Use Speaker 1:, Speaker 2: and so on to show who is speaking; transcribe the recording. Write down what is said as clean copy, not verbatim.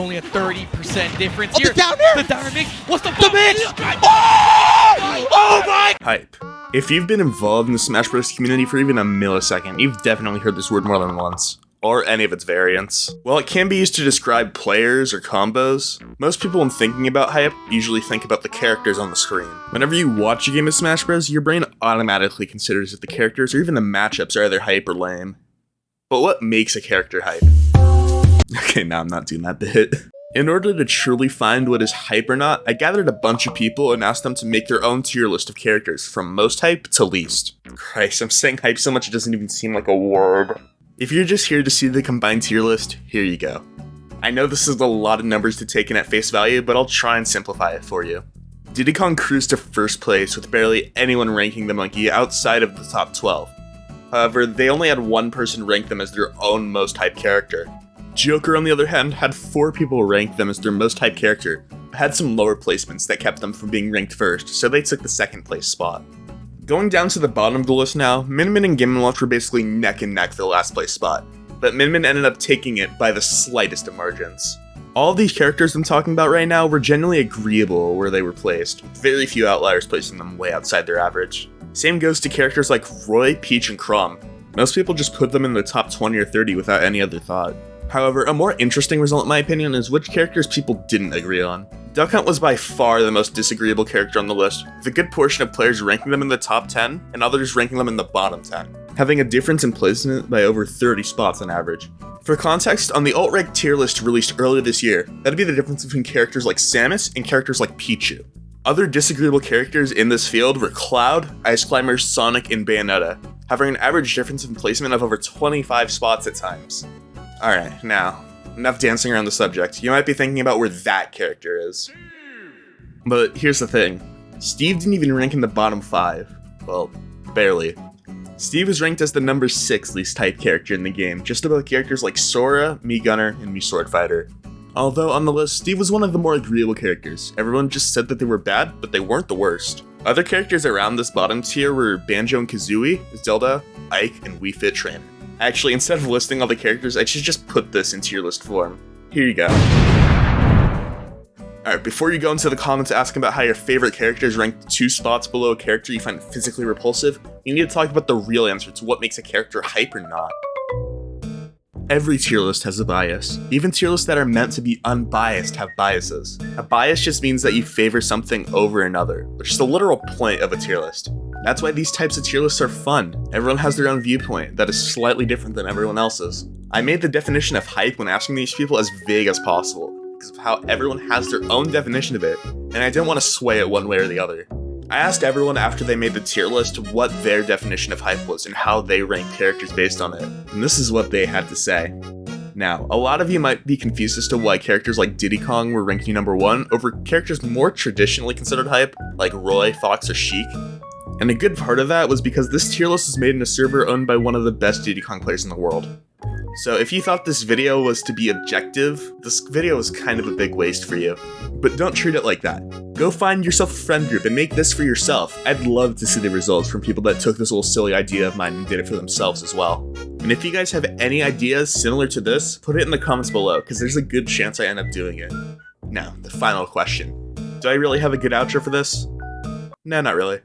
Speaker 1: Only a 30% difference
Speaker 2: Oh,
Speaker 1: here.
Speaker 2: the down air!
Speaker 1: The down air mix. What's the
Speaker 2: mix!
Speaker 1: Oh my!
Speaker 3: Hype. If you've been involved in the Smash Bros. Community for even a millisecond, you've definitely heard this word more than once. Or any of its variants. While it can be used to describe players or combos, most people when thinking about hype usually think about the characters on the screen. Whenever you watch a game of Smash Bros., your brain automatically considers that the characters or even the matchups are either hype or lame. But what makes a character hype? Okay, now I'm not doing that bit. In order to truly find what is hype or not, I gathered a bunch of people and asked them to make their own tier list of characters, from most hype to least. Christ, I'm saying hype so much it doesn't even seem like a word. If you're just here to see the combined tier list, here you go. I know this is a lot of numbers to take in at face value, but I'll try and simplify it for you. Diddy Kong cruised to first place with barely anyone ranking the monkey outside of the top 12. However, they only had one person rank them as their own most hyped character. Joker, on the other hand, had 4 people rank them as their most hyped character, but had some lower placements that kept them from being ranked first, so they took the second place spot. Going down to the bottom of the list now, Min Min and Game & Watch were basically neck and neck for the last place spot, but Min Min ended up taking it by the slightest of margins. All of these characters I'm talking about right now were generally agreeable where they were placed, with very few outliers placing them way outside their average. Same goes to characters like Roy, Peach, and Chrom. Most people just put them in the top 20 or 30 without any other thought. However, a more interesting result in my opinion is which characters people didn't agree on. Duck Hunt was by far the most disagreeable character on the list, with a good portion of players ranking them in the top 10 and others ranking them in the bottom 10, having a difference in placement by over 30 spots on average. For context, on the alt-rank tier list released earlier this year, that'd be the difference between characters like Samus and characters like Pichu. Other disagreeable characters in this field were Cloud, Ice Climber, Sonic, and Bayonetta, having an average difference in placement of over 25 spots at times. Alright, now, enough dancing around the subject. You might be thinking about where that character is. But here's the thing. Steve didn't even rank in the bottom 5. Well, barely. Steve was ranked as the number 6 least hyped character in the game, just above characters like Sora, Mii Gunner, and Mii Sword Fighter. Although on the list, Steve was one of the more agreeable characters. Everyone just said that they were bad, but they weren't the worst. Other characters around this bottom tier were Banjo and Kazooie, Zelda, Ike, and wii-fit Trainer. Actually, instead of listing all the characters, I should just put this in tier list form. Here you go. Alright, before you go into the comments asking about how your favorite character is ranked 2 spots below a character you find physically repulsive, you need to talk about the real answer to what makes a character hype or not. Every tier list has a bias. Even tier lists that are meant to be unbiased have biases. A bias just means that you favor something over another, which is the literal point of a tier list. That's why these types of tier lists are fun. Everyone has their own viewpoint that is slightly different than everyone else's. I made the definition of hype when asking these people as vague as possible, because of how everyone has their own definition of it, and I didn't want to sway it one way or the other. I asked everyone after they made the tier list what their definition of hype was and how they ranked characters based on it, and this is what they had to say. Now, a lot of you might be confused as to why characters like Diddy Kong were ranking number 1 over characters more traditionally considered hype, like Roy, Fox, or Sheik. And a good part of that was because this tier list was made in a server owned by one of the best Diddy Kong players in the world. So if you thought this video was to be objective, this video is kind of a big waste for you. But don't treat it like that. Go find yourself a friend group and make this for yourself. I'd love to see the results from people that took this little silly idea of mine and did it for themselves as well. And if you guys have any ideas similar to this, put it in the comments below, because there's a good chance I end up doing it. Now, the final question. Do I really have a good outro for this? No, not really.